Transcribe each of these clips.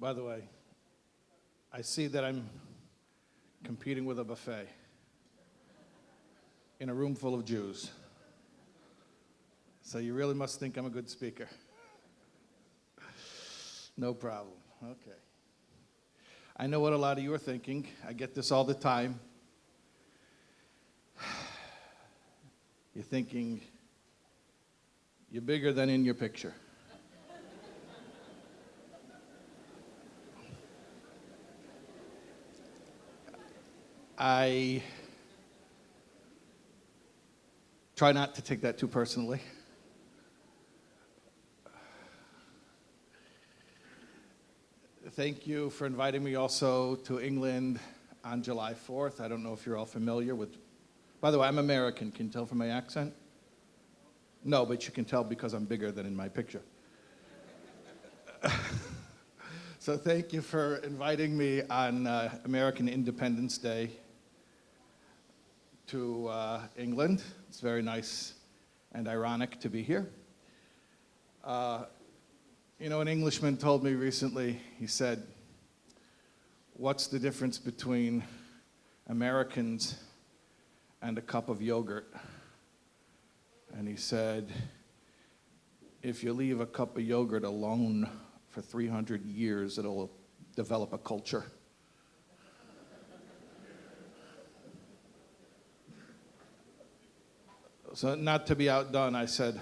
By the way, I see that I'm competing with a buffet in a room full of Jews. So you really must think I'm a good speaker. No problem. Okay. I know what a lot of you are thinking. I get this all the time. You're thinking, you're bigger than in your picture. I try not to take that too personally. Thank you for inviting me also to England on July 4th. I don't know if you're all familiar with... By the way, I'm American. Can you tell from my accent? No, but you can tell because I'm bigger than in my picture. So thank you for inviting me on American Independence Day to England. It's very nice and ironic to be here. You know, an Englishman told me recently, he said, what's the difference between Americans and a cup of yogurt? And he said, if you leave a cup of yogurt alone for 300 years, it'll develop a culture. So not to be outdone, I said,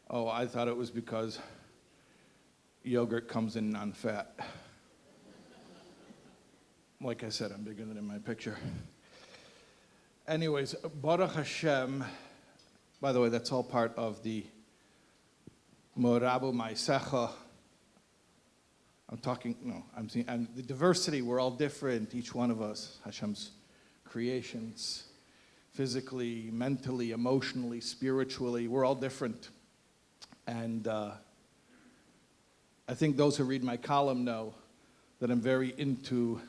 oh, I thought it was because yogurt comes in non-fat. Like I said, I'm bigger than in my picture. Anyways, Baruch Hashem, by the way, that's all part of the Morabu Maisecha. I'm seeing the diversity, we're all different, each one of us, Hashem's creations, physically, mentally, emotionally, spiritually, we're all different. And I think those who read my column know that I'm very into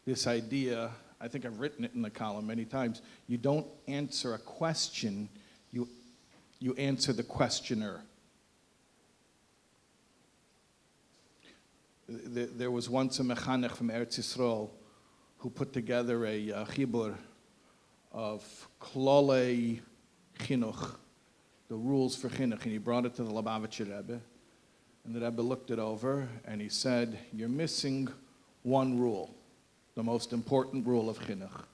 this idea. I think I've written it in the column many times. You don't answer a question, you answer the questioner. There was once a mechanech from Eretz Yisrael who put together a chibur of klolei Chinuch, the rules for Chinuch, and he brought it to the Lubavitcher Rebbe. And the Rebbe looked it over, and he said, you're missing one rule, the most important rule of Chinuch.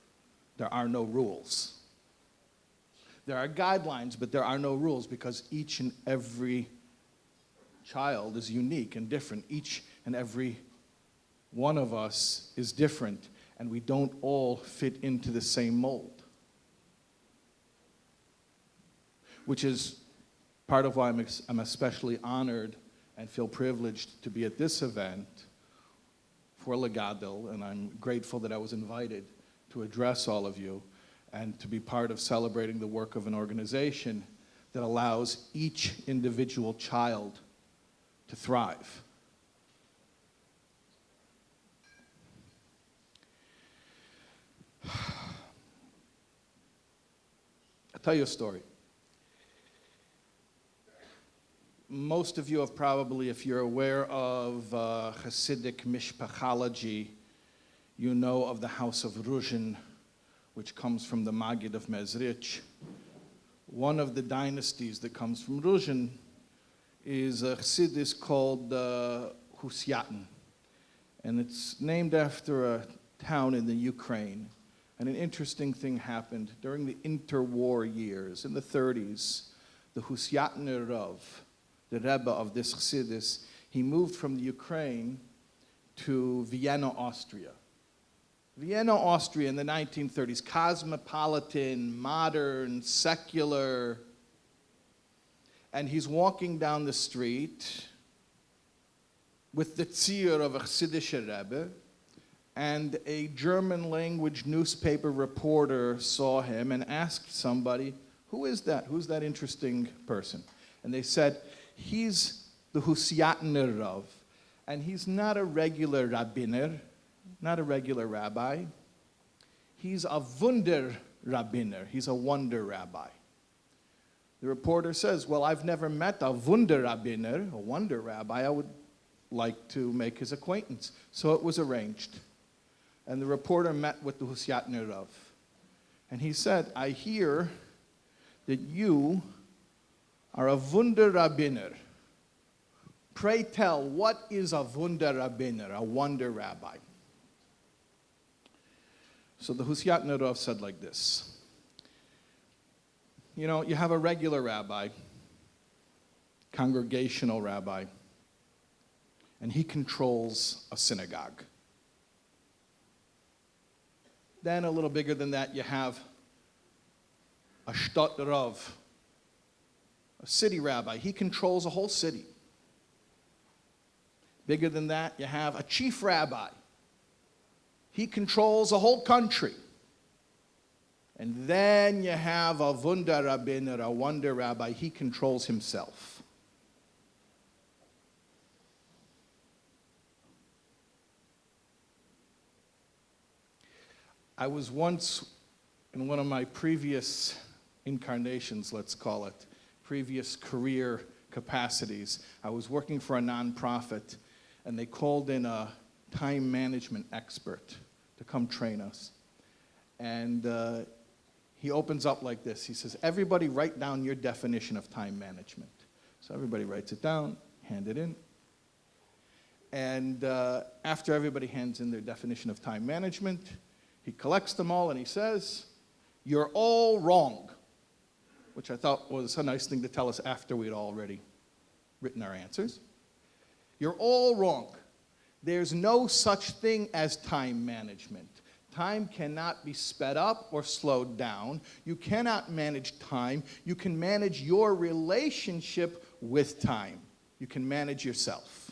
There are no rules. There are guidelines, but there are no rules because each and every child is unique and different. Each and every one of us is different, and we don't all fit into the same mold. Which is part of why I'm especially honored and feel privileged to be at this event for Legadel, and I'm grateful that I was invited to address all of you and to be part of celebrating the work of an organization that allows each individual child to thrive. I'll tell you a story. Most of you have probably, if you're aware of Hasidic mishpachology, you know of the house of Ruzhin, which comes from the Maggid of Mezrich. One of the dynasties that comes from Ruzhin is a Chassidus called Husyatan, and it's named after a town in the Ukraine. And an interesting thing happened during the interwar years, in the 30s. The Husyatan Rav, the Rebbe of this Chassidus, he moved from the Ukraine to Vienna, Austria. Vienna, Austria in the 1930s, cosmopolitan, modern, secular. And he's walking down the street with the tzir of a Chassidish Rebbe, and a German language newspaper reporter saw him and asked somebody, who is that? Who's that interesting person? And they said, he's the Husyatan Rav, and he's not a regular rabbiner, not a regular rabbi. He's a Wonder Rabbiner. He's a wonder rabbi. The reporter says, well, I've never met a Wonder Rabbiner, a wonder rabbi. like to make his acquaintance. So it was arranged. And the reporter met with the Husyatner Rav. And he said, I hear that you are a Wonder Rabbiner. Pray tell, what is a Wonder Rabbiner, a Wonder Rabbi? So the Husyatner Rav said like this. You know, you have a regular rabbi, congregational rabbi, and he controls a synagogue. Then a little bigger than that, you have a Shtot Rav, a city rabbi. He controls a whole city. Bigger than that, you have a chief rabbi. He controls a whole country. And then you have a Wonder Rabbiner, a Wonder Rabbi. He controls himself. I was once, in one of my previous incarnations, let's call it, previous career capacities, I was working for a nonprofit, and they called in a time management expert to come train us. And he opens up like this. He says, everybody write down your definition of time management. So everybody writes it down, hand it in. And after everybody hands in their definition of time management, he collects them all and he says, you're all wrong, which I thought was a nice thing to tell us after we'd already written our answers. You're all wrong. There's no such thing as time management. Time cannot be sped up or slowed down. You cannot manage time. You can manage your relationship with time. You can manage yourself.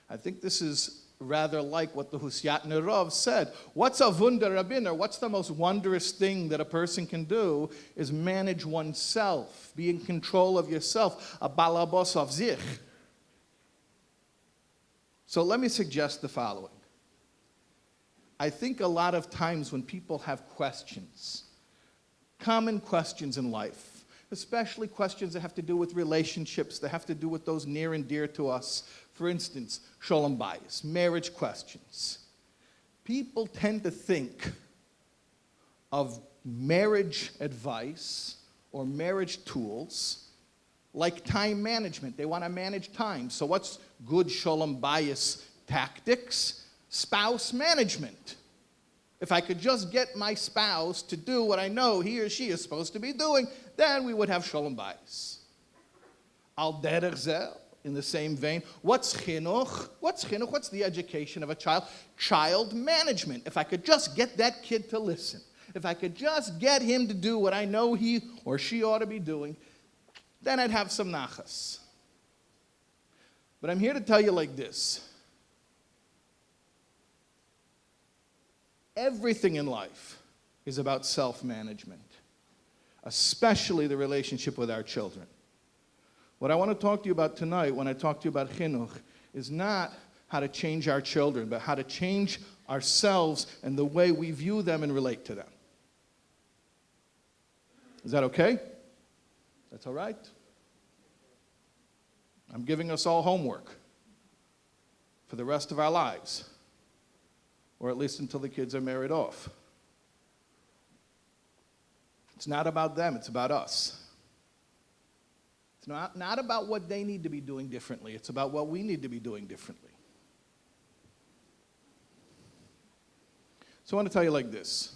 I think this is rather like what the Husyatner Rav said. What's a Wonder Rabbiner? What's the most wondrous thing that a person can do is manage oneself, be in control of yourself, a balabos of zich. So let me suggest the following. I think a lot of times when people have questions, common questions in life, especially questions that have to do with relationships, that have to do with those near and dear to us, for instance, sholem bayis, marriage questions. People tend to think of marriage advice or marriage tools like time management. They want to manage time. So what's good sholem bayis tactics? Spouse management. If I could just get my spouse to do what I know he or she is supposed to be doing, then we would have sholem bayis. Al derech zeh, in the same vein, what's chinuch? What's chinuch? What's the education of a child? Child management. If I could just get that kid to listen, if I could just get him to do what I know he or she ought to be doing, then I'd have some nachas. But I'm here to tell you like this. Everything in life is about self-management, especially the relationship with our children. What I want to talk to you about tonight, when I talk to you about chinuch, is not how to change our children, but how to change ourselves and the way we view them and relate to them. Is that okay? That's all right? I'm giving us all homework for the rest of our lives, or at least until the kids are married off. It's not about them, it's about us. It's not about what they need to be doing differently, it's about what we need to be doing differently. So I want to tell you like this.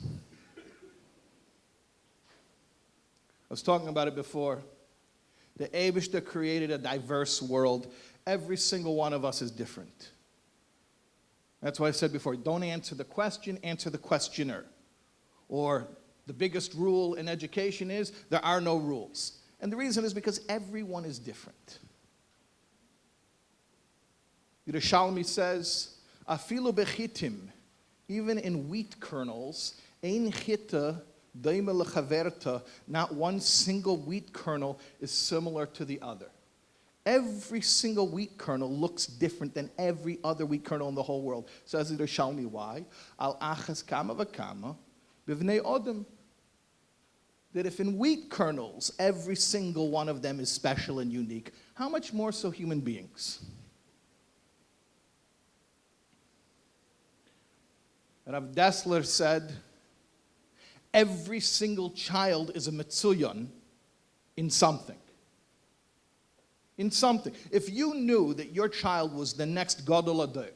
I was talking about it before. The Eibishter created a diverse world. Every single one of us is different. That's why I said before, don't answer the question, answer the questioner. Or the biggest rule in education is there are no rules. And the reason is because everyone is different. Yerushalmi says, afilu bechitim, even in wheat kernels, ein chita daima lechaverta, not one single wheat kernel is similar to the other. Every single wheat kernel looks different than every other wheat kernel in the whole world. Says Yerushalmi, why? Al achas kama v'kama b'vnei odem. that if in wheat kernels, every single one of them is special and unique, how much more so human beings? Rav Dessler said, every single child is a Mozillian in something. In something. If you knew that your child was the next Gadol Ador,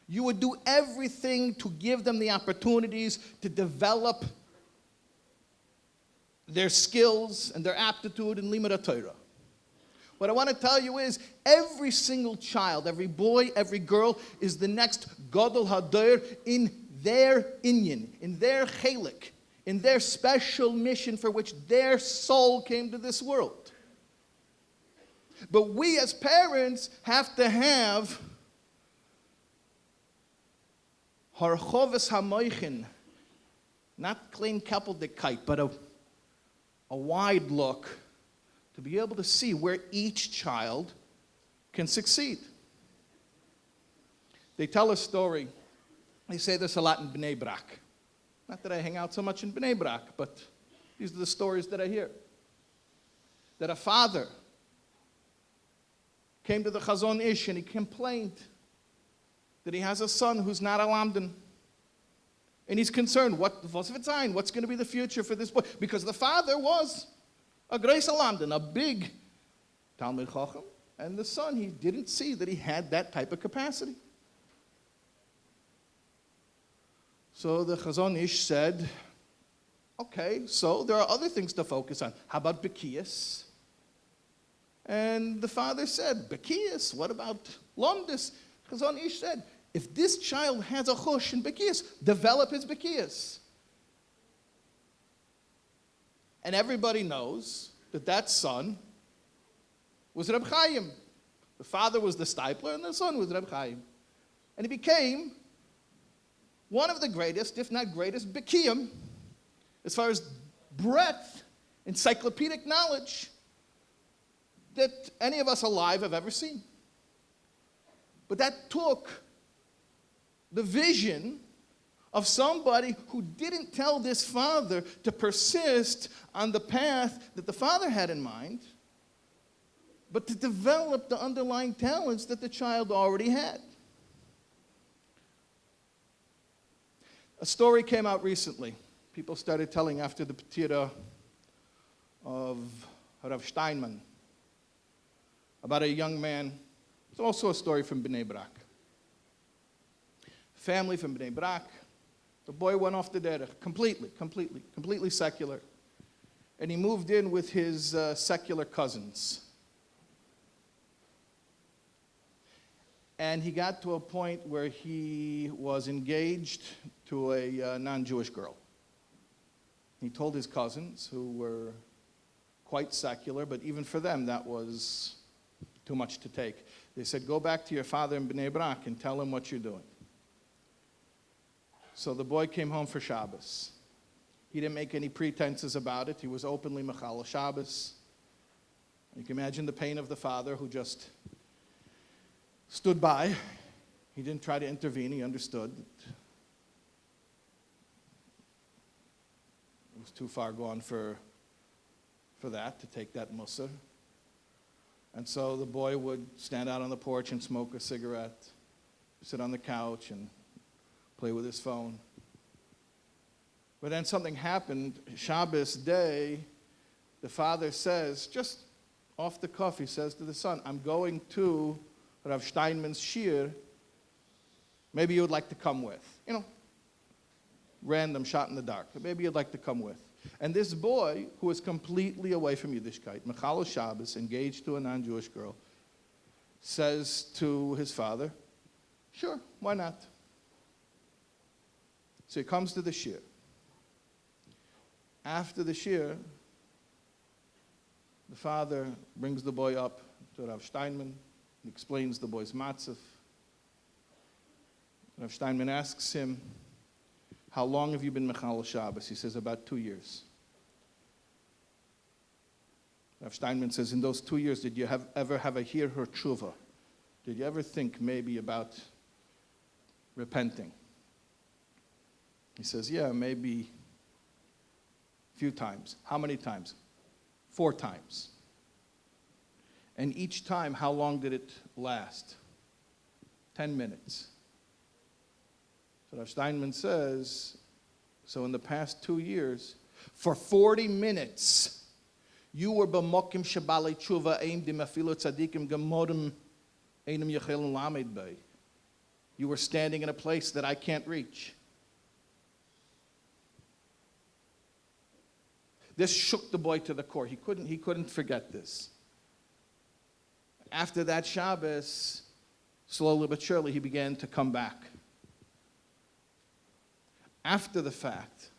you would do everything to give them the opportunities to develop their skills and their aptitude in Limud Torah. What I want to tell you is, every single child, every boy, every girl is the next Gadol Hador in their inyan, in their chelik, in their special mission for which their soul came to this world. But we as parents have to have harchoves hamoichin, not klein kappeldikkeit, but a wide look to be able to see where each child can succeed. They tell a story. They say this a lot in Bnei Brak. Not that I hang out so much in Bnei Brak, but these are the stories that I hear. That a father came to the Chazon Ish and he complained that he has a son who's not a lamdan. And he's concerned, what's going to be the future for this boy? Because the father was a greis lamdan, a big Talmid Chacham, and the son, he didn't see that he had that type of capacity. So the Chazon Ish said, okay, so there are other things to focus on. How about Bekiyas? And the father said, Bekiyas, what about Lomdus? Chazon Ish said, if this child has a chush in Bekiyas, develop his Bekiyas. And everybody knows that that son was Reb Chaim. The father was the stifler and the son was Reb Chaim. And he became one of the greatest, if not greatest, Bekiyim, as far as breadth, encyclopedic knowledge, that any of us alive have ever seen. But that took the vision of somebody who didn't tell this father to persist on the path that the father had in mind, but to develop the underlying talents that the child already had. A story came out recently. People started telling after the Petira of Rav Steinman about a young man. It's also a story from Bnei Brak. Family from Bnei Brak. The boy went off the derech, completely secular. And he moved in with his secular cousins. And he got to a point where he was engaged to a non-Jewish girl. He told his cousins, who were quite secular, but even for them that was too much to take. They said, go back to your father in Bnei Brak and tell him what you're doing. So the boy came home for Shabbos. He didn't make any pretenses about it. He was openly Mechal Shabbos. You can imagine the pain of the father who just stood by. He didn't try to intervene. He understood that it was too far gone for that, to take that mussar. And so the boy would stand out on the porch and smoke a cigarette, sit on the couch and play with his phone. But then something happened. Shabbos day, the father says, just off the cuff, he says to the son, I'm going to Rav Steinman's shir. Maybe you would like to come with. You know, random shot in the dark. Maybe you'd like to come with. And this boy, who was completely away from Yiddishkeit, Mechal Shabbos, engaged to a non-Jewish girl, says to his father, sure, why not? So he comes to the shir. After the shir, the father brings the boy up to Rav Steinman and explains the boy's matzah. Rav Steinman asks him, how long have you been Mechal Shabbos? He says, about 2 years. Rav Steinman says, in those 2 years, did you ever have a hir or tshuva? Did you ever think maybe about repenting? He says, yeah, maybe a few times. How many times? 4 times. And each time, how long did it last? 10 minutes. So Rav Steinman says, so in the past 2 years, for 40 minutes, you were b'mokim shabalei tshuva eim dim afilu tzadikim gemodim einem yechelin lamed bei. You were standing in a place that I can't reach. This shook the boy to the core. He couldn't forget this. After that Shabbos, slowly but surely, he began to come back. After the fact,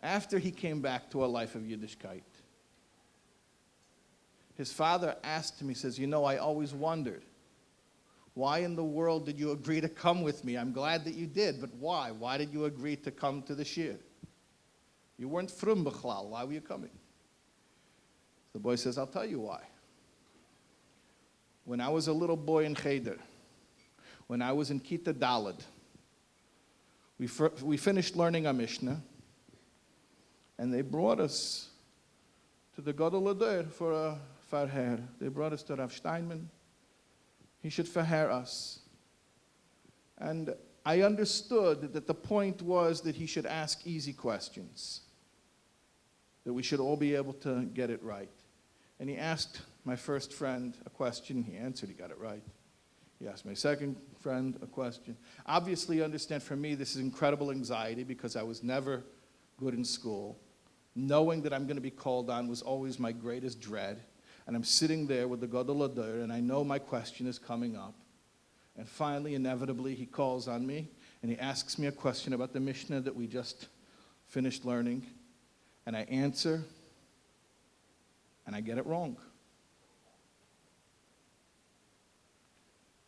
after he came back to a life of Yiddishkeit, his father asked him, he says, I always wondered, why in the world did you agree to come with me? I'm glad that you did, but why? Why did you agree to come to the shir? You weren't frum b'chlal. Why were you coming? The boy says, I'll tell you why. When I was a little boy in Cheder, when I was in Kita Daled, we finished learning our Mishnah, and they brought us to the Legadel for a farher. They brought us to Rav Steinman. He should farher us. And I understood that the point was that he should ask easy questions, that we should all be able to get it right. And he asked my first friend a question. He answered, he got it right. He asked my second friend a question. Obviously, you understand, for me, this is incredible anxiety because I was never good in school. Knowing that I'm going to be called on was always my greatest dread. And I'm sitting there with the Gadol Adir, and I know my question is coming up. And finally, inevitably, he calls on me, and he asks me a question about the Mishnah that we just finished learning. And I answer, and I get it wrong.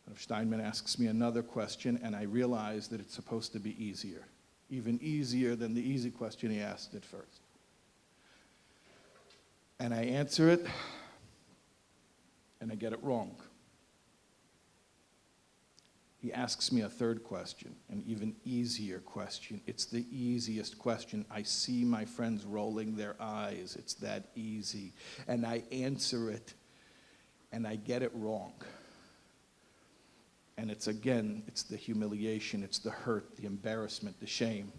Rav Steinman asks me another question, and I realize that it's supposed to be easier, even easier than the easy question he asked at first. And I answer it, and I get it wrong. He asks me a third question, an even easier question. It's the easiest question. I see my friends rolling their eyes. It's that easy. And I answer it, and I get it wrong. And it's the humiliation, it's the hurt, the embarrassment, the shame.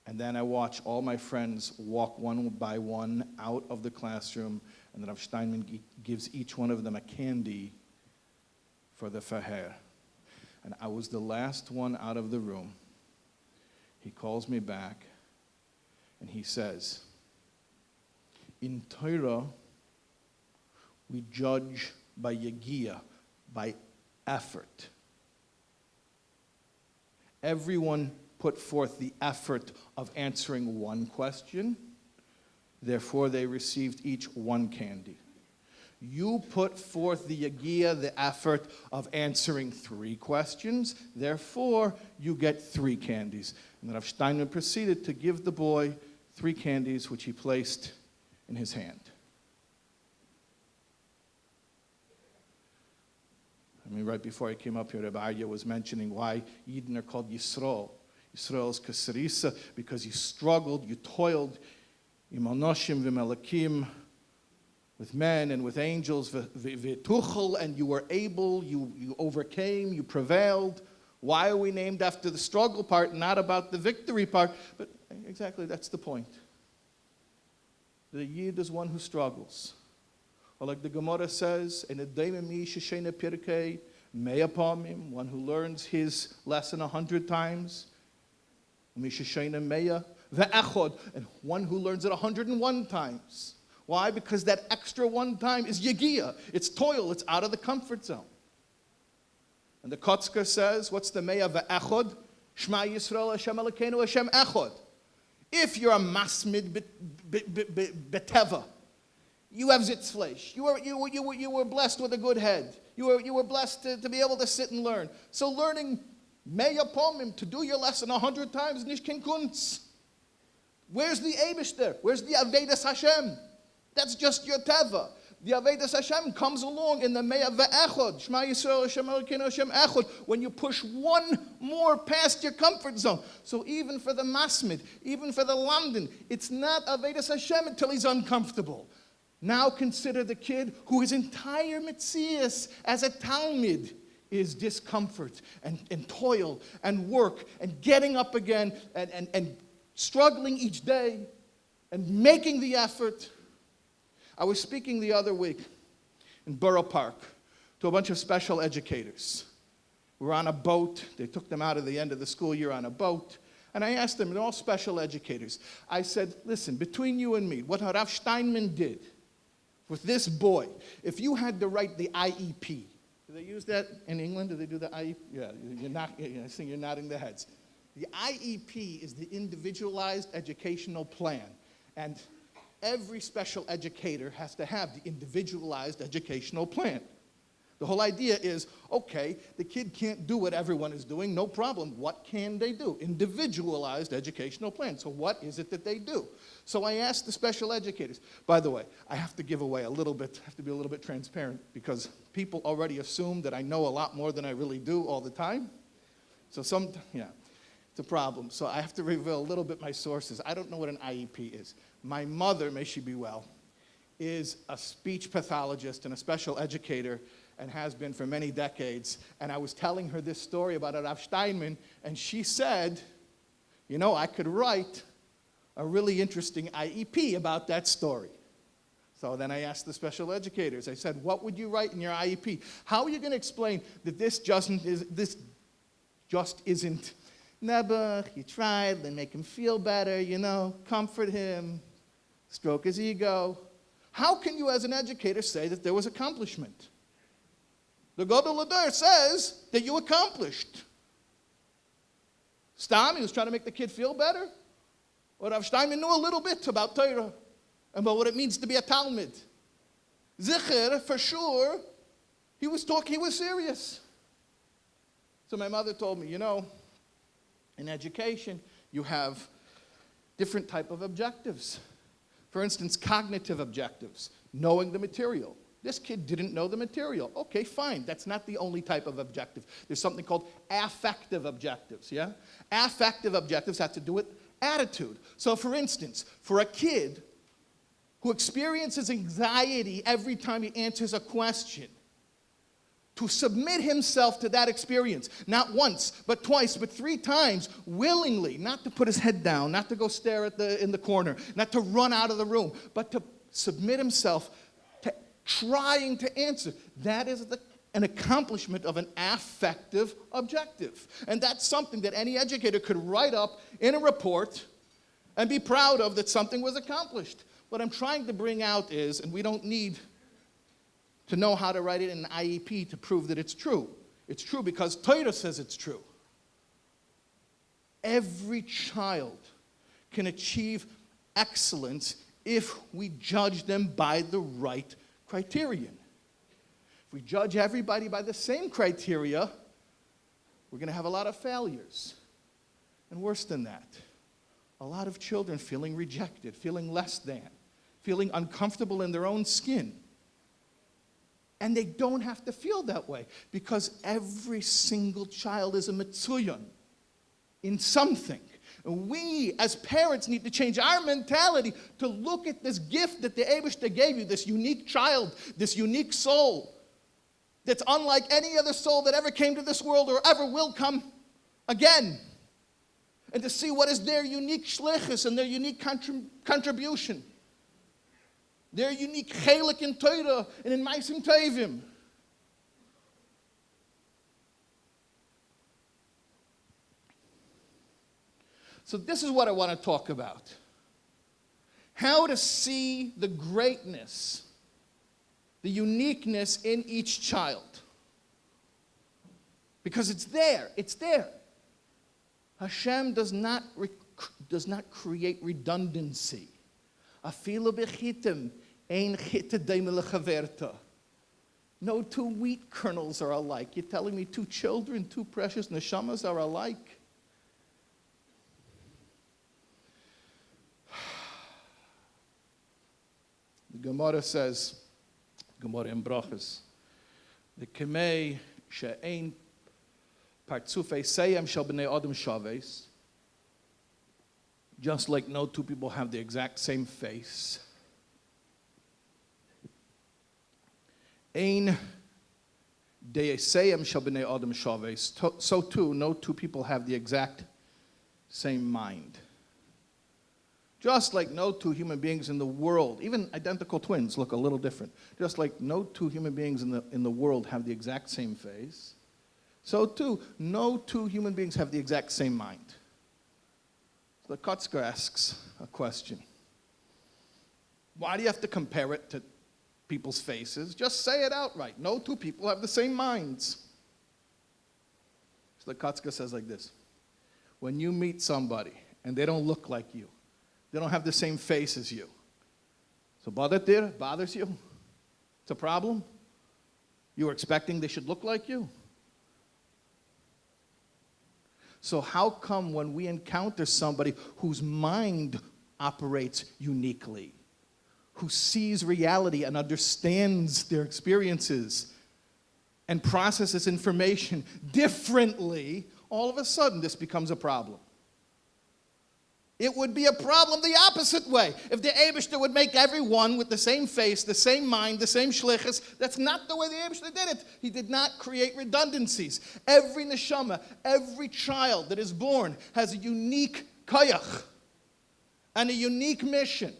And then I watch all my friends walk one by one out of the classroom, and then Rav Steinman gives each one of them a candy for the faher. And I was the last one out of the room. He calls me back, and he says, in Torah, we judge by yagia, by effort. Everyone put forth the effort of answering one question, therefore they received each one candy. You put forth the yagia, the effort of answering 3 questions, therefore you get 3 candies. And then Rav Steinman proceeded to give the boy 3 candies, which he placed in his hand. Right before I came up here, Rabbi Arya was mentioning why Yidden are called Yisrael. Yisrael is kasarisa, because you struggled, you toiled, imanoshim v'melakim, with men and with angels, v'tuchel, and you were able, you overcame, you prevailed. Why are we named after the struggle part, not about the victory part? But exactly, that's the point. The Yid is one who struggles. Or like the Gemara says, one who learns his lesson 100 times, and one who learns it 101 times. Why? Because that extra one time is yagia. It's toil. It's out of the comfort zone. And the Kotzker says, what's the meya ve'echod? Shema Yisrael Hashem Elokeinu Hashem echod. If you're a masmid beteva, you have zitzfleish. You were blessed with a good head. You were blessed to be able to sit and learn. So learning meya pomim, to do your lesson 100 times, nishkin kunz. Where's the Eibush there? Where's the Avedas Hashem? That's just your teva. The Avodas Hashem comes along in the Me'ah Ve'echad, Shema Yisrael Hashem Elokeinu Hashem Echad, when you push one more past your comfort zone. So even for the Masmid, even for the Lamdan, it's not Avodas Hashem until he's uncomfortable. Now consider the kid whose entire Metzias as a Talmid is discomfort and toil and work and getting up again and struggling each day and making the effort. I was speaking the other week in Borough Park to a bunch of special educators. We were on a boat. They took them out at the end of the school year on a boat. And I asked them, they're all special educators. I said, listen, between you and me, what Rav Steinman did with this boy, if you had to write the IEP, do they use that in England? Do they do the IEP? Yeah, I think you're nodding their heads. The IEP is the Individualized Educational Plan. And every special educator has to have the Individualized Educational Plan. The whole idea is, okay, the kid can't do what everyone is doing, no problem. What can they do? Individualized educational plan. So what is it that they do? So I asked the special educators. By the way, I have to give away a little bit, have to be a little bit transparent because people already assume that I know a lot more than I really do all the time. So it's a problem. So I have to reveal a little bit my sources. I don't know what an IEP is. My mother, may she be well, is a speech pathologist and a special educator and has been for many decades. And I was telling her this story about Rav Steinman, and she said, you know, I could write a really interesting IEP about that story. So then I asked the special educators, I said, what would you write in your IEP? How are you going to explain that this just isn't Nebuch, you tried, then make him feel better, you know, comfort him, stroke his ego. How can you as an educator say that there was accomplishment? The Legadel says that you accomplished. Stam, he was trying to make the kid feel better. Or Rav Steinman knew a little bit about Torah, about what it means to be a Talmid. Zicher, for sure, he was serious. So my mother told me, you know, in education, you have different type of objectives. For instance, cognitive objectives, knowing the material. This kid didn't know the material. Okay, fine. That's not the only type of objective. There's something called affective objectives, yeah? Affective objectives have to do with attitude. So for instance, for a kid who experiences anxiety every time he answers a question, to submit himself to that experience, not once, but twice, but 3 times, willingly, not to put his head down, not to go stare in the corner, not to run out of the room, but to submit himself to trying to answer. That is an accomplishment of an affective objective. And that's something that any educator could write up in a report and be proud of that something was accomplished. What I'm trying to bring out is, and we don't need to know how to write it in an IEP to prove that it's true. It's true because Torah says it's true. Every child can achieve excellence if we judge them by the right criterion. If we judge everybody by the same criteria, we're going to have a lot of failures. And worse than that, a lot of children feeling rejected, feeling less than, feeling uncomfortable in their own skin. And they don't have to feel that way because every single child is a Mozillian in something. And we, as parents, need to change our mentality to look at this gift that the Eibishter gave you, this unique child, this unique soul, that's unlike any other soul that ever came to this world or ever will come again. And to see what is their unique shlichus and their unique contribution. Their unique chelik in Torah and in Maisim Tovim. So this is what I want to talk about. How to see the greatness, the uniqueness in each child. Because it's there. It's there. Hashem does not create redundancy. Afilu bechitim ein chita deimel lechaverta. No 2 wheat kernels are alike. You're telling me 2 children, 2 precious neshamas are alike? The Gemara says Gemara in Brachas. The Kemei she'ein partzufei seyem shel bnei adam shaves. Just like no two people have the exact same face. Ein de'eseyem shel bnei adam shaves. So too, no two people have the exact same mind. Just like no two human beings in the world, even identical twins look a little different. Just like no two human beings in the world have the exact same face, so too, no two human beings have the exact same mind. So the Kotzker asks a question. Why do you have to compare it to people's faces? Just say it outright. No two people have the same minds. So the Kotzker says like this. When you meet somebody and they don't look like you, they don't have the same face as you. So bothers you? It's a problem? You were expecting they should look like you? So how come when we encounter somebody whose mind operates uniquely, who sees reality and understands their experiences and processes information differently, all of a sudden this becomes a problem? It would be a problem the opposite way. If the Eibishter would make everyone with the same face, the same mind, the same shlichus, that's not the way the Eibishter did it. He did not create redundancies. Every neshama, every child that is born has a unique koyach and a unique mission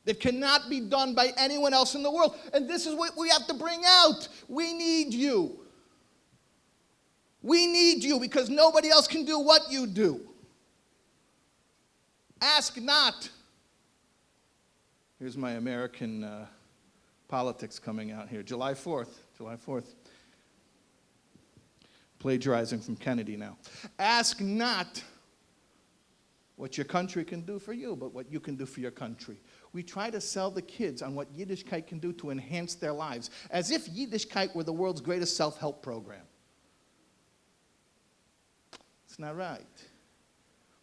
that cannot be done by anyone else in the world. And this is what we have to bring out. We need you. We need you because nobody else can do what you do. Ask not. Here's my American politics coming out here. July 4th. Plagiarizing from Kennedy now. Ask not what your country can do for you, but what you can do for your country. We try to sell the kids on what Yiddishkeit can do to enhance their lives, as if Yiddishkeit were the world's greatest self-help program. It's not right.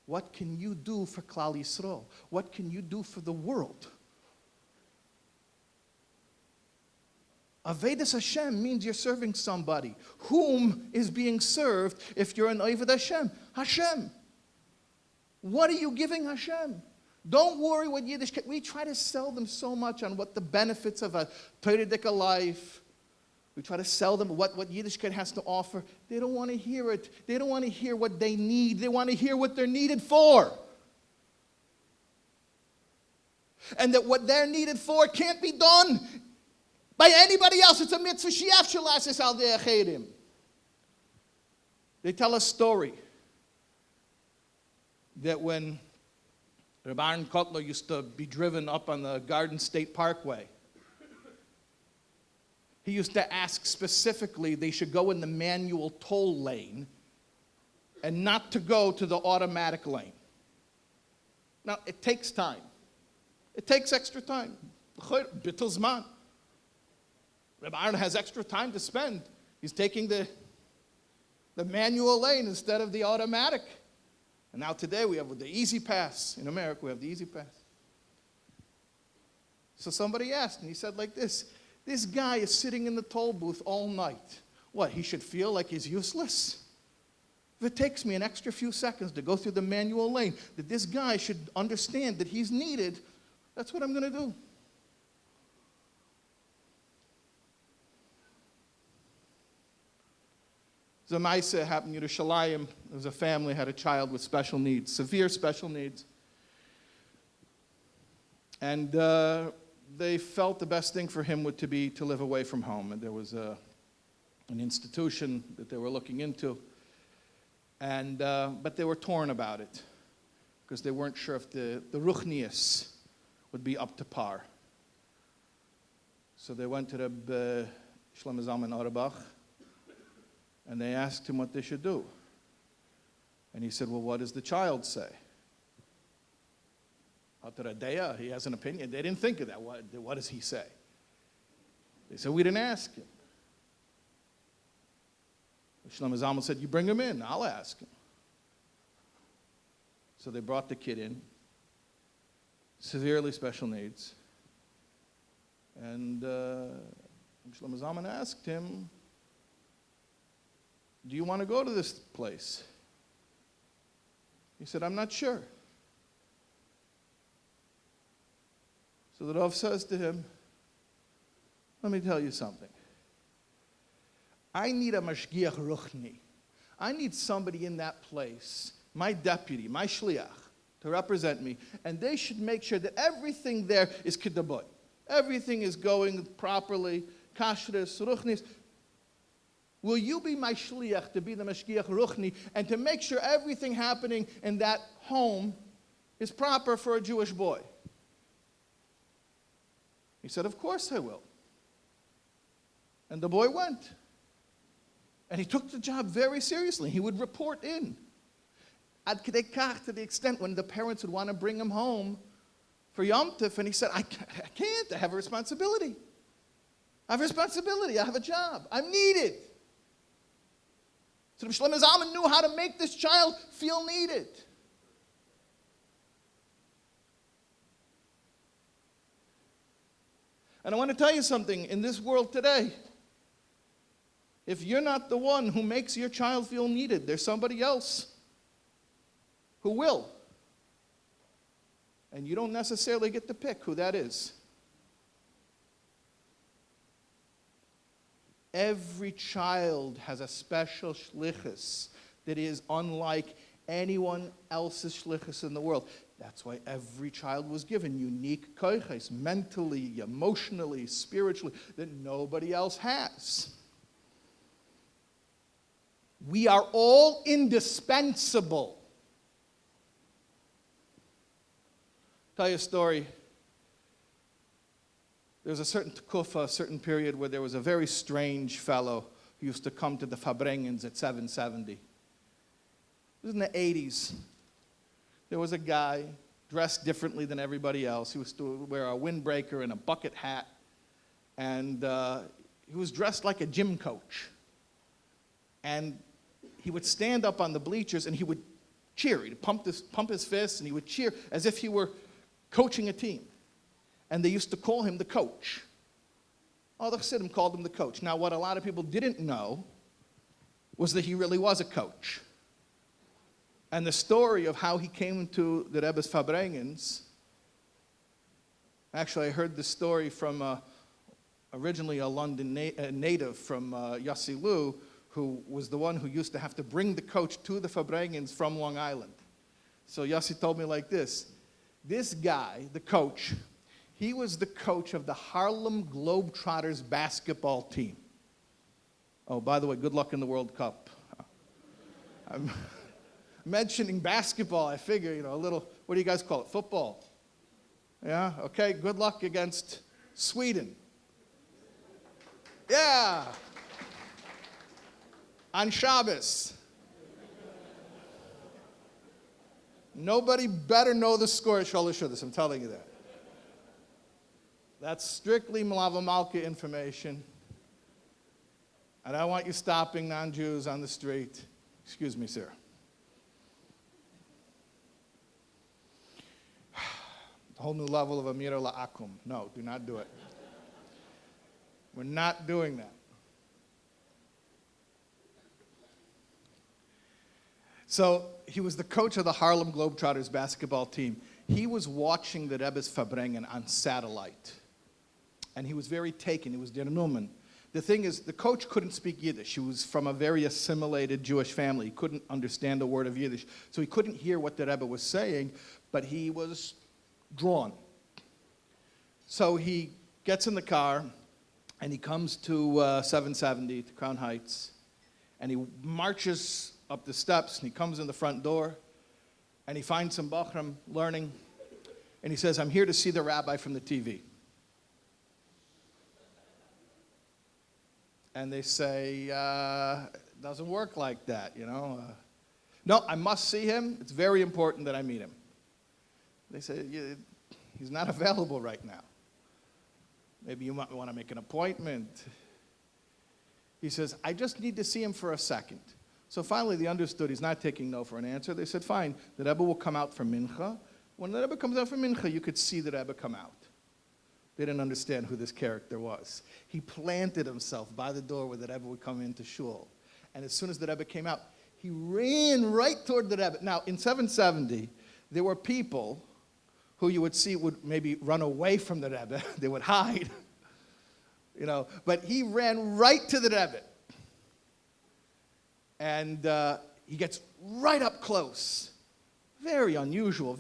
What can you do for Klal Yisrael? What can you do for the world? Avodas Hashem means you're serving somebody. Whom is being served if you're an Oved Hashem? Hashem. What are you giving Hashem? Don't worry what Yiddishkeit. We try to sell them so much on what the benefits of a Torah life. We try to sell them what Yiddishkeit has to offer. They don't want to hear it. They don't want to hear what they need. They want to hear what they're needed for. And that what they're needed for can't be done by anybody else. It's a mitzvah shiaf shelasis al de'achedim. They tell a story that when Rabbi Aaron Kotler used to be driven up on the Garden State Parkway, he used to ask specifically they should go in the manual toll lane and not to go to the automatic lane. Now, it takes time. It takes extra time. Bittul zman. Rabbi Aaron has extra time to spend. He's taking the manual lane instead of the automatic. And now today we have the easy pass. In America, we have the easy pass. So somebody asked, and he said like this guy is sitting in the toll booth all night. What, he should feel like he's useless? If it takes me an extra few seconds to go through the manual lane, that this guy should understand that he's needed, that's what I'm going to do. Zamaisa happened in Yerushalayim. There was a family had a child with special needs, severe special needs. And they felt the best thing for him would be to live away from home. And there was an institution that they were looking into. And but they were torn about it because they weren't sure if the ruchnius would be up to par. So they went to the Shlomo Zalman Auerbach, and they asked him what they should do. And he said, well, what does the child say? Deya, he has an opinion. They didn't think of that. What does he say? They said, we didn't ask him. Shlomo Zalman said, you bring him in, I'll ask him. So they brought the kid in, severely special needs. And Shlomo Zalman asked him, do you want to go to this place? He said, I'm not sure. So the Rav says to him, let me tell you something. I need a mashgiach ruchni. I need somebody in that place, my deputy, my shliach, to represent me, and they should make sure that everything there is kedaboy. Everything is going properly, kashrus, ruchnis. Will you be my shliach to be the mashgiach ruchni and to make sure everything happening in that home is proper for a Jewish boy? He said, of course I will. And the boy went. And he took the job very seriously. He would report in. Ad kedei kach, to the extent when the parents would want to bring him home for Yom Tov, and he said, I can't, I have a responsibility. I have a responsibility, I have a job, I'm needed. So Shlomo Zalman knew how to make this child feel needed. And I want to tell you something, in this world today, if you're not the one who makes your child feel needed, there's somebody else who will. And you don't necessarily get to pick who that is. Every child has a special shlichus that is unlike anyone else's shlichus in the world. That's why every child was given unique koiches, mentally, emotionally, spiritually, that nobody else has. We are all indispensable. Tell you a story. There's a certain tekufa, a certain period where there was a very strange fellow who used to come to the Fabrengens at 770. It was in the 80s. There was a guy dressed differently than everybody else. He used to wear a windbreaker and a bucket hat. And he was dressed like a gym coach. And he would stand up on the bleachers and he would cheer. He'd pump his fists and he would cheer as if he were coaching a team. And they used to call him the coach. All the Chassidim called him the coach. Now, what a lot of people didn't know was that he really was a coach. And the story of how he came to the Rebbe's Fabrengens, actually I heard this story from originally a London native from Yossi Lu, who was the one who used to have to bring the coach to the Fabrengens from Long Island. So Yossi told me like this. This guy, the coach, he was the coach of the Harlem Globetrotters basketball team. Oh, by the way, good luck in the World Cup. I'm mentioning basketball, I figure, a little, what do you guys call it, football? Yeah, okay, good luck against Sweden. Yeah. On Shabbos. Nobody better know the score at Shalashudis, I'm telling you that. That's strictly Malava Malka information. And I want you stopping non-Jews on the street. Excuse me, sir. A whole new level of Amir La'akum. No, do not do it. We're not doing that. So he was the coach of the Harlem Globetrotters basketball team. He was watching the Rebbe's Fabrengen on satellite. And he was very taken. He was Der Numen. The thing is, the coach couldn't speak Yiddish. He was from a very assimilated Jewish family. He couldn't understand a word of Yiddish. So he couldn't hear what the Rebbe was saying, but he was drawn. So he gets in the car, and he comes to 770, to Crown Heights, and he marches up the steps, and he comes in the front door, and he finds some Bachram learning, and he says, I'm here to see the rabbi from the TV. And they say, it doesn't work like that, No, I must see him. It's very important that I meet him. They say, he's not available right now. Maybe you might want to make an appointment. He says, I just need to see him for a second. So finally, they understood he's not taking no for an answer. They said, fine, the Rebbe will come out for Mincha. When the Rebbe comes out for Mincha, you could see the Rebbe come out. They didn't understand who this character was. He planted himself by the door where the Rebbe would come into shul. And as soon as the Rebbe came out, he ran right toward the Rebbe. Now, in 770, there were people who you would see would maybe run away from the Rebbe. They would hide, But he ran right to the Rebbe. And he gets right up close. Very unusual,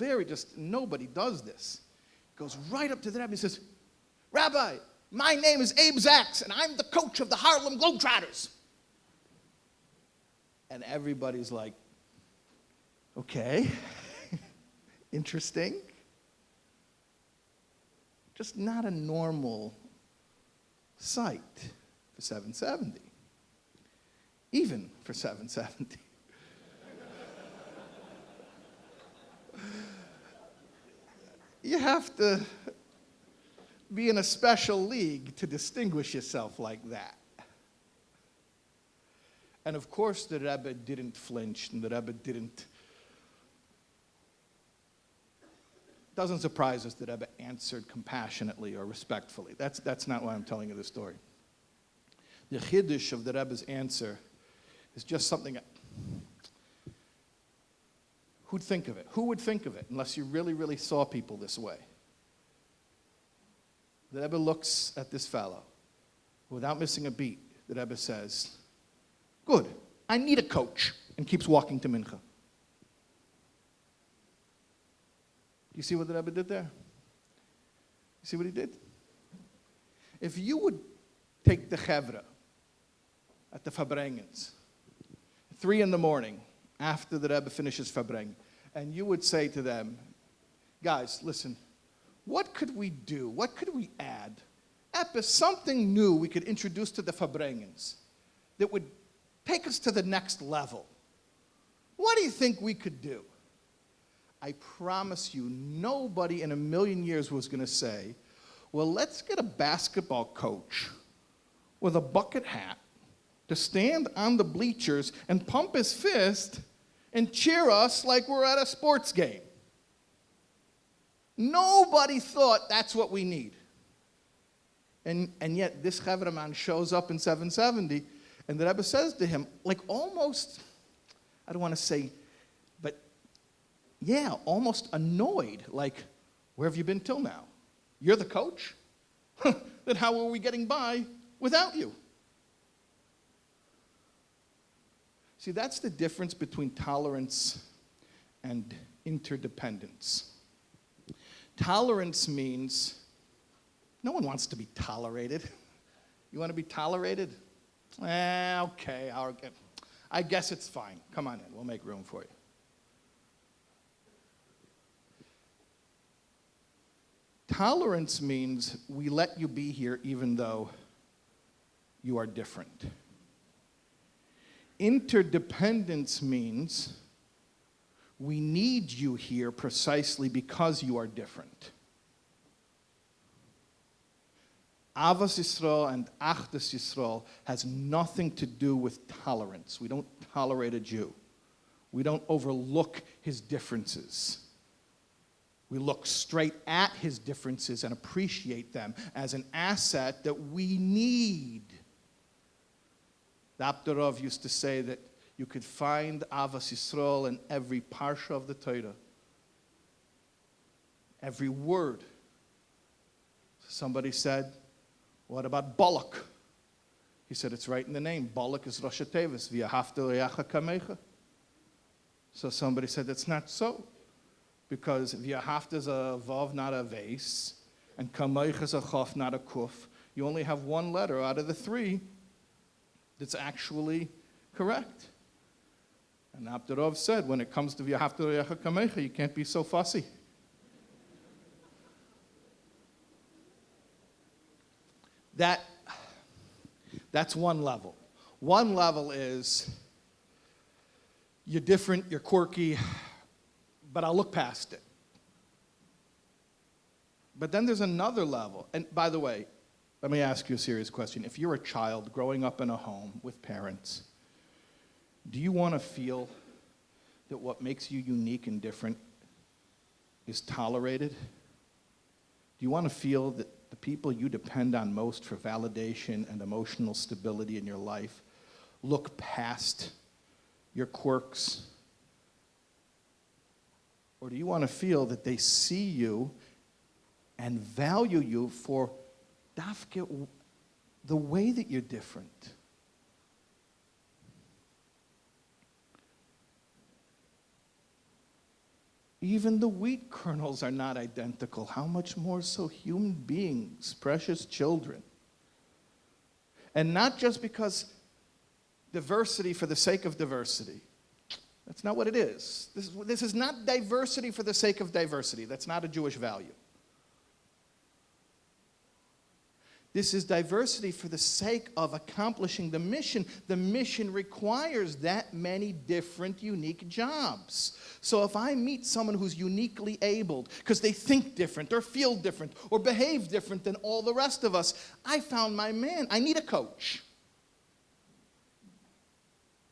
nobody does this. Goes right up to the Rebbe and says, "Rabbi, my name is Abe Zaks, and I'm the coach of the Harlem Globetrotters." And everybody's like, okay, interesting. Just not a normal sight for 770. Even for 770. You have to be in a special league to distinguish yourself like that. And of course, the Rebbe didn't flinch, and the Rebbe doesn't surprise us that Rebbe answered compassionately or respectfully. That's not why I'm telling you this story. The chiddush of the Rebbe's answer is just something. Who'd think of it? Who would think of it unless you really, really saw people this way? The Rebbe looks at this fellow. Without missing a beat, the Rebbe says, "Good, I need a coach," and keeps walking to Mincha. You see what the Rebbe did there? You see what he did? If you would take the chevra at the Fabrengens, 3 a.m, after the Rebbe finishes Fabreng, and you would say to them, "Guys, listen, what could we do? What could we add? Something new we could introduce to the Fabrengens that would take us to the next level. What do you think we could do?" I promise you, nobody in a million years was going to say, "Well, let's get a basketball coach with a bucket hat to stand on the bleachers and pump his fist and cheer us like we're at a sports game." Nobody thought that's what we need. And yet this Chevra shows up in 770, and the Rebbe says to him, like almost, I don't want to say, but yeah, almost annoyed, like, "Where have you been till now? You're the coach? Then how are we getting by without you?" See, that's the difference between tolerance and interdependence. Tolerance means no one wants to be tolerated. You want to be tolerated? Okay, I guess it's fine. Come on in, we'll make room for you. Tolerance means we let you be here even though you are different. Interdependence means we need you here precisely because you are different. Avas Yisrael and Achdus Yisrael has nothing to do with tolerance. We don't tolerate a Jew. We don't overlook his differences. We look straight at his differences and appreciate them as an asset that we need. The Abderov used to say that you could find Avas Yisrael in every parsha of the Torah. Every word. Somebody said, "What about Balak?" He said, "It's right in the name. Balak is Rosh Tevis, v'yahavta l'reacha kamecha." So somebody said, "That's not so. Because v'yahavta is a vav, not a vase, and kamecha is a chaf, not a kuf. You only have one letter out of the 3 that's actually correct." And Abderov said, when it comes to v'yahavta l'reacha kamecha, you can't be so fussy. That's one level. One level is you're different, you're quirky, but I'll look past it. But then there's another level. And by the way, let me ask you a serious question. If you're a child growing up in a home with parents, do you want to feel that what makes you unique and different is tolerated? Do you want to feel that the people you depend on most for validation and emotional stability in your life look past your quirks? Or do you want to feel that they see you and value you for the way that you're different? Even the wheat kernels are not identical. How much more so human beings, precious children? And not just because diversity for the sake of diversity. That's not what it is. This is not diversity for the sake of diversity. That's not a Jewish value. This is diversity for the sake of accomplishing the mission. The mission requires that many different, unique jobs. So if I meet someone who's uniquely abled because they think different or feel different or behave different than all the rest of us, I found my man. I need a coach.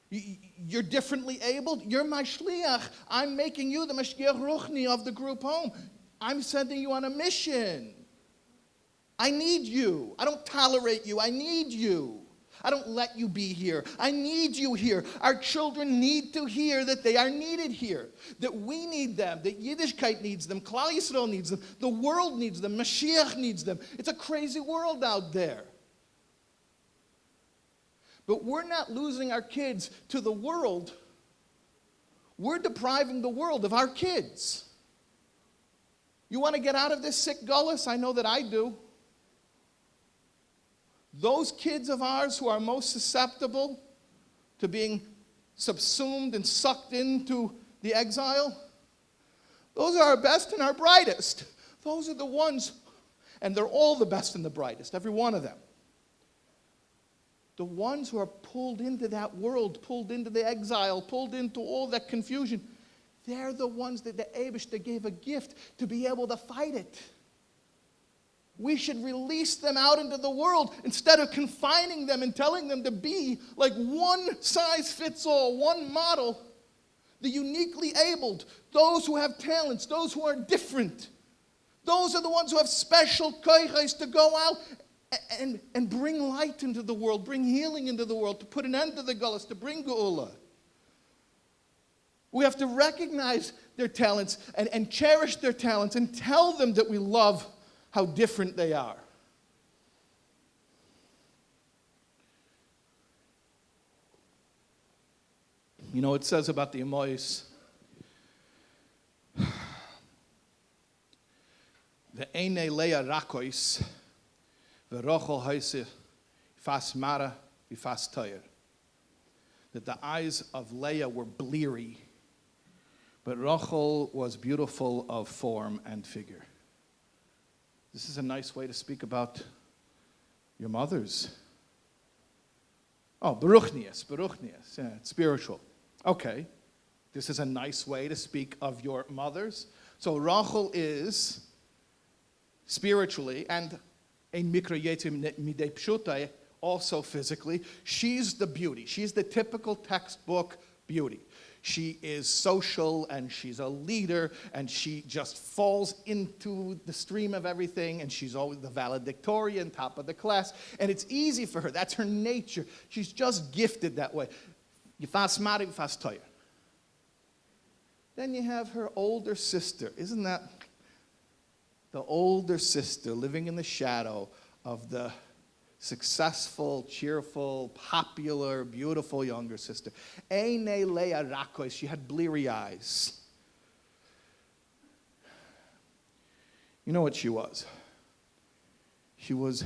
You're differently abled. You're my shliach. I'm making you the mashgiach ruchni of the group home. I'm sending you on a mission. I need you. I don't tolerate you. I need you. I don't let you be here. I need you here. Our children need to hear that they are needed here, that we need them, that Yiddishkeit needs them, Klal Yisrael needs them, the world needs them, Mashiach needs them. It's a crazy world out there. But we're not losing our kids to the world. We're depriving the world of our kids. You want to get out of this sick gullus? I know that I do. Those kids of ours who are most susceptible to being subsumed and sucked into the exile, those are our best and our brightest. Those are the ones, and they're all the best and the brightest, every one of them. The ones who are pulled into that world, pulled into the exile, pulled into all that confusion, they're the ones that the Eibishter gave a gift to be able to fight it. We should release them out into the world instead of confining them and telling them to be like one size fits all, one model. The uniquely abled, those who have talents, those who are different, those are the ones who have special cherish to go out and bring light into the world, bring healing into the world, to put an end to the gullus, to bring geula. We have to recognize their talents and cherish their talents and tell them that we love how different they are. You know, it says about the Emois, the Dina and Leia rakois, v'rochel haise fas mara v'fas toyer. That the eyes of Leia were bleary, but Rachel was beautiful of form and figure. This is a nice way to speak about your mothers. Oh, beruchnias, yeah, it's spiritual. Okay, this is a nice way to speak of your mothers. So Rachel is spiritually and ein mikra yetim midei pshutai, also physically. She's the beauty. She's the typical textbook beauty. She is social, and she's a leader, and she just falls into the stream of everything, and she's always the valedictorian, top of the class, and it's easy for her. That's her nature. She's just gifted that way. Yifas mari, yifas toyer. Then you have her older sister. Isn't that the older sister living in the shadow of the successful, cheerful, popular, beautiful younger sister? Eine Leia Rakois, she had bleary eyes. You know what she was? She was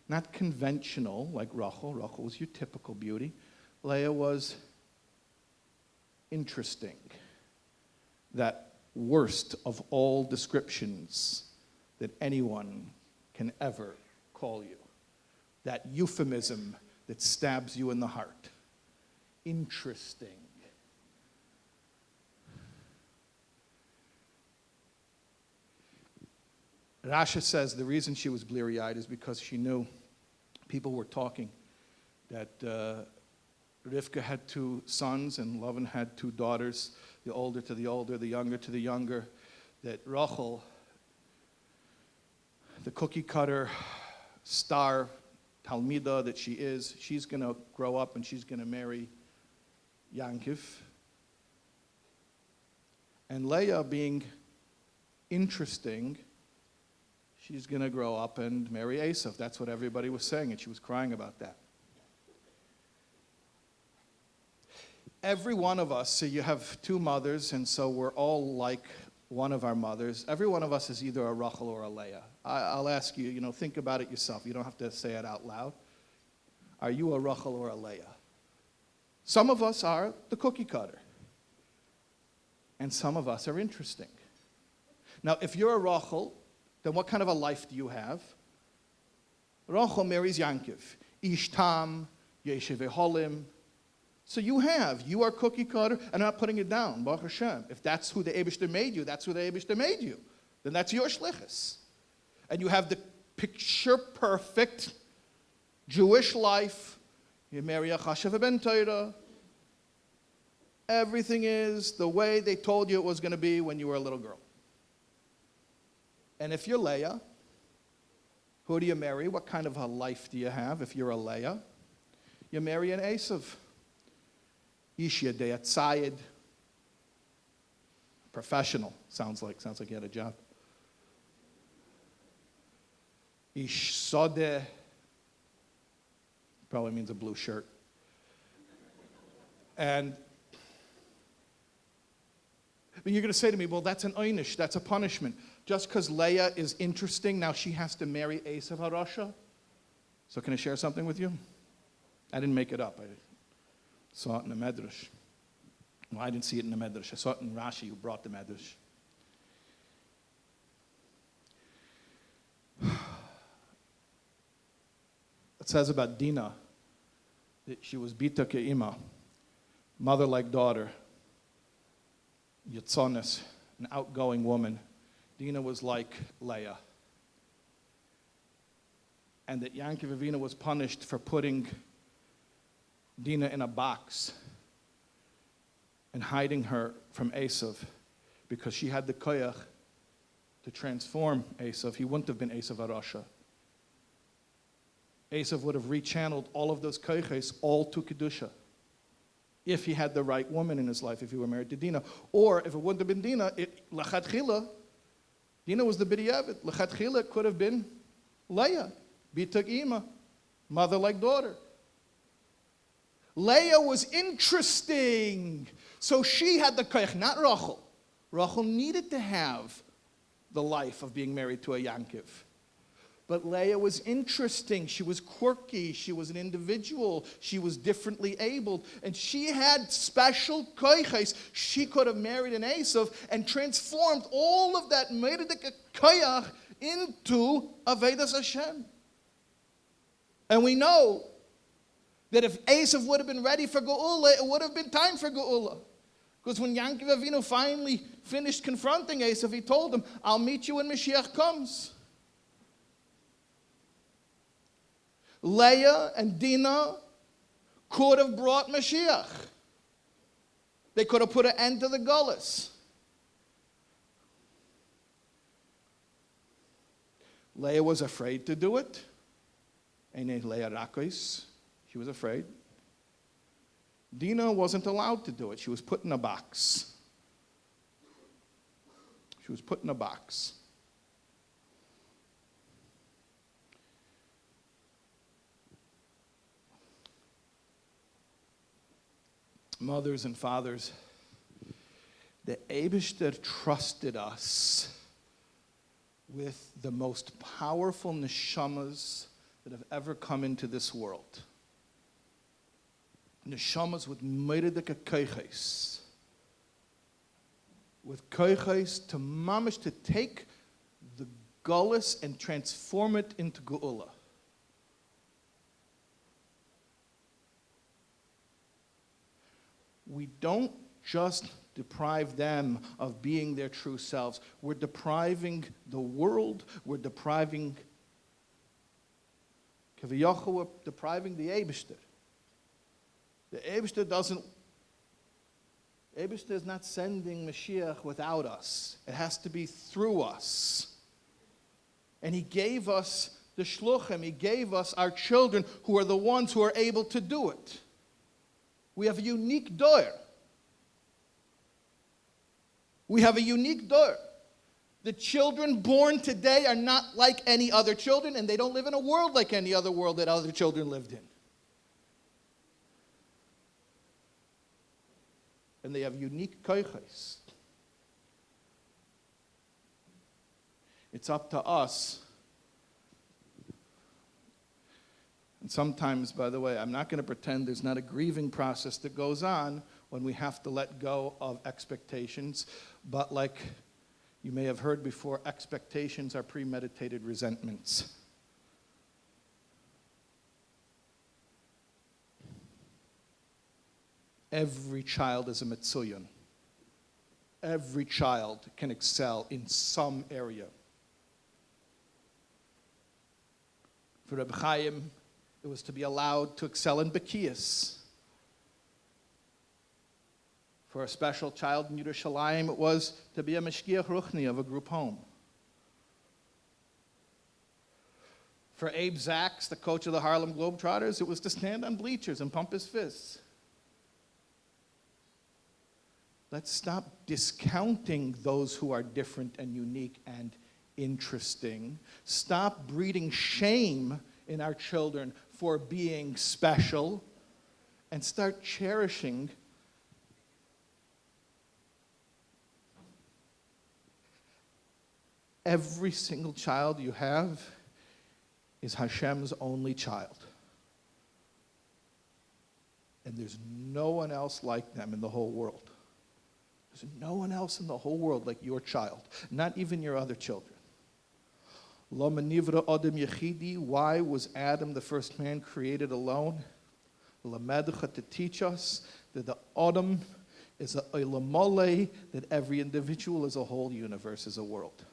not conventional like Rachel. Rachel was your typical beauty. Leia was interesting. That worst of all descriptions that anyone can ever call you. That euphemism that stabs you in the heart. Interesting. Rasha says the reason she was bleary-eyed is because she knew people were talking that Rivka had 2 sons and Lavan had 2 daughters, the older to the older, the younger to the younger, that Rachel, the cookie cutter star Talmida that she is, she's going to grow up and she's going to marry Yankov. And Leia, being interesting, she's going to grow up and marry Esav. That's what everybody was saying, and she was crying about that. Every one of us, so you have two mothers, and so we're all like one of our mothers. Every one of us is either a Rachel or a Leia. I'll ask you, think about it yourself. You don't have to say it out loud. Are you a Rachel or a Leia? Some of us are the cookie cutter. And some of us are interesting. Now, if you're a Rachel, then what kind of a life do you have? Rachel marries Yankov. Ish tam, yeshive holim. So you are cookie cutter, and I'm not putting it down, Baruch Hashem. If that's who the Eibishter made you, that's who the Eibishter made you. Then that's your shlichus. And you have the picture-perfect Jewish life. You marry a chashav ben Torah. Everything is the way they told you it was going to be when you were a little girl. And if you're Leia, who do you marry? What kind of a life do you have if you're a Leia? You marry an Esav. Ish yadei tzayid. Professional. Sounds like you had a job. Ish sodeh. Probably means a blue shirt. And you're going to say to me, well, that's an einish, that's a punishment. Just because Leia is interesting, now she has to marry Esav HaRasha? So can I share something with you? I didn't make it up. I saw it in the Medrash. Well, I didn't see it in the Medrash. I saw it in Rashi, who brought the Medrash. It says about Dina that she was bita ke'ima, mother like daughter, yitzonis, an outgoing woman. Dina was like Leia. And that Yankov Avinu was punished for putting Dina in a box and hiding her from Esav because she had the koyach to transform Esav. He wouldn't have been Esav HaRasha. Esav would have rechanneled all of those koyches all to Kedusha if he had the right woman in his life, if he were married to Dina. Or if it wouldn't have been Dina, Lachatchila, Dina was the B'diavad. Lachatchila could have been Leia, Bitak Ima, mother like daughter. Leia was interesting. So she had the koyach, not Rachel. Rachel needed to have the life of being married to a Yankov. But Leia was interesting. She was quirky. She was an individual. She was differently abled. And she had special koyches. She could have married an Esav and transformed all of that Meridik koyach into Avedas Hashem. And we know that if Esav would have been ready for Geula, it would have been time for Geula. Because when Yankov Avinu finally finished confronting Esav, he told him, I'll meet you when Mashiach comes. Leia and Dina could have brought Mashiach. They could have put an end to the gullus. Leia was afraid to do it. Eine Leia Rakos. She was afraid. Dina wasn't allowed to do it. She was put in a box. She was put in a box. Mothers and fathers, the Eibishter trusted us with the most powerful neshamas that have ever come into this world. Neshamas with meridika koiches. With koiches to mamish, to take the gullus and transform it into geula. We don't just deprive them of being their true selves. We're depriving the world. We're depriving Kaviyachah. We're depriving the Eibishter. The Eibishter is not sending Mashiach without us. It has to be through us. And he gave us the shluchim. He gave us our children who are the ones who are able to do it. We have a unique door. We have a unique door. The children born today are not like any other children, and they don't live in a world like any other world that other children lived in. And they have unique koiches. It's up to us. And sometimes, by the way, I'm not going to pretend there's not a grieving process that goes on when we have to let go of expectations. But like you may have heard before, expectations are premeditated resentments. Every child is a Mozillian. Every child can excel in some area. For Reb Chaim, it was to be allowed to excel in Bekiyas. For a special child in Yerushalayim, it was to be a Meshgiach Ruchni of a group home. For Abe Zaks, the coach of the Harlem Globetrotters, it was to stand on bleachers and pump his fists. Let's stop discounting those who are different and unique and interesting. Stop breeding shame in our children for being special, and start cherishing every single child you have is Hashem's only child. And there's no one else like them in the whole world. There's no one else in the whole world like your child, not even your other children. Lo manivra adam yechidi. Why was Adam, the first man, created alone? Lamedcha, to teach us that the Adam is a olamole, that every individual is a whole universe, is a world.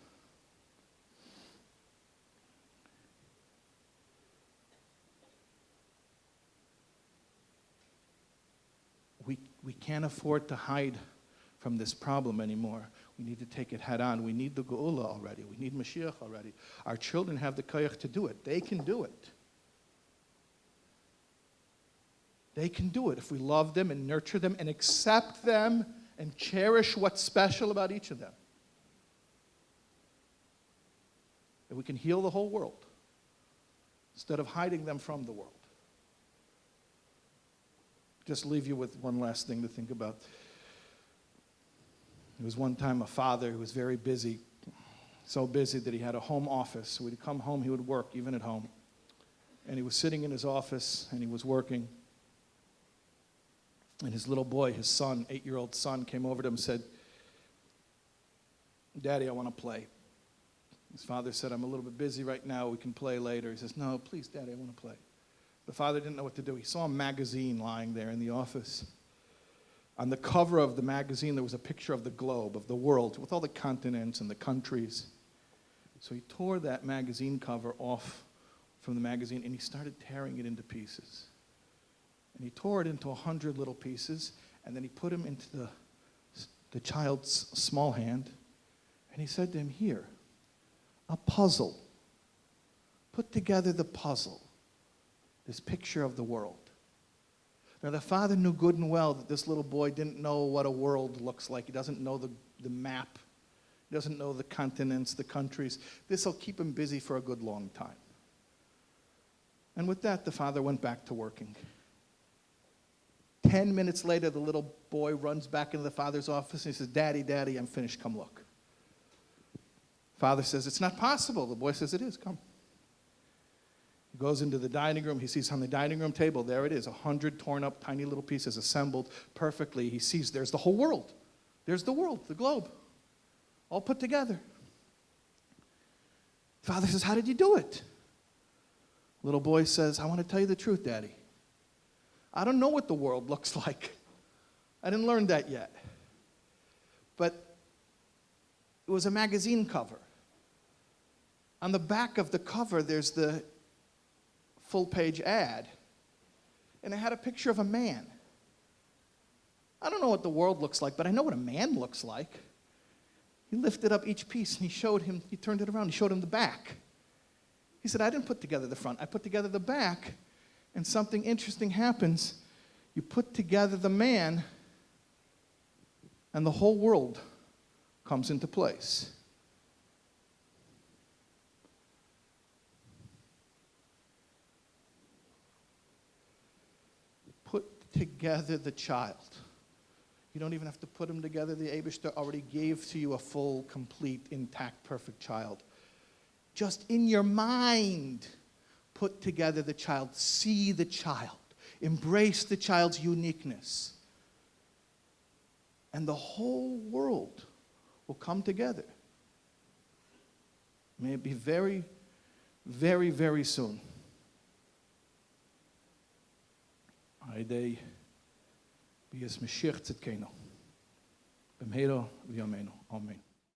We can't afford to hide from this problem anymore. We need to take it head on. We need the Geula already. We need Mashiach already. Our children have the koyach to do it. They can do it. They can do it if we love them and nurture them and accept them and cherish what's special about each of them. And we can heal the whole world instead of hiding them from the world. Just leave you with one last thing to think about. There was one time a father who was very busy, so busy that he had a home office. So when he'd come home, he would work, even at home. And he was sitting in his office, and he was working. And his little boy, his son, 8-year-old son, came over to him and said, "Daddy, I want to play." His father said, "I'm a little bit busy right now. We can play later." He says, "No, please, Daddy, I want to play." The father didn't know what to do. He saw a magazine lying there in the office. On the cover of the magazine, there was a picture of the globe, of the world, with all the continents and the countries. So he tore that magazine cover off from the magazine, and he started tearing it into pieces. And he tore it into 100 little pieces, and then he put them into the child's small hand, and he said to him, "Here, a puzzle. Put together the puzzle, this picture of the world." Now, the father knew good and well that this little boy didn't know what a world looks like. He doesn't know the map. He doesn't know the continents, the countries. This will keep him busy for a good long time. And with that, the father went back to working. 10 minutes later, the little boy runs back into the father's office and he says, "Daddy, Daddy, I'm finished. Come look." Father says, "It's not possible." The boy says, "It is. Come." He goes into the dining room. He sees on the dining room table, there it is, 100 torn up tiny little pieces assembled perfectly. He sees there's the whole world. There's the world, the globe, all put together. Father says, "How did you do it?" Little boy says, "I want to tell you the truth, Daddy. I don't know what the world looks like. I didn't learn that yet. But it was a magazine cover. On the back of the cover, there's the full-page ad, and it had a picture of a man. I don't know what the world looks like, but I know what a man looks like." He lifted up each piece, and he turned it around, he showed him the back. He said, I didn't put together the front. I put together the back, and something interesting happens. You put together the man, and the whole world comes into place. Put together the child. You don't even have to put them together. The Eibishter already gave to you a full, complete, intact, perfect child. Just in your mind, put together the child. See the child. Embrace the child's uniqueness. And the whole world will come together. May it be very, very, very soon. Aidei Bias Mashiach Tzidkenu. B'mheira v'yameinu. Amen.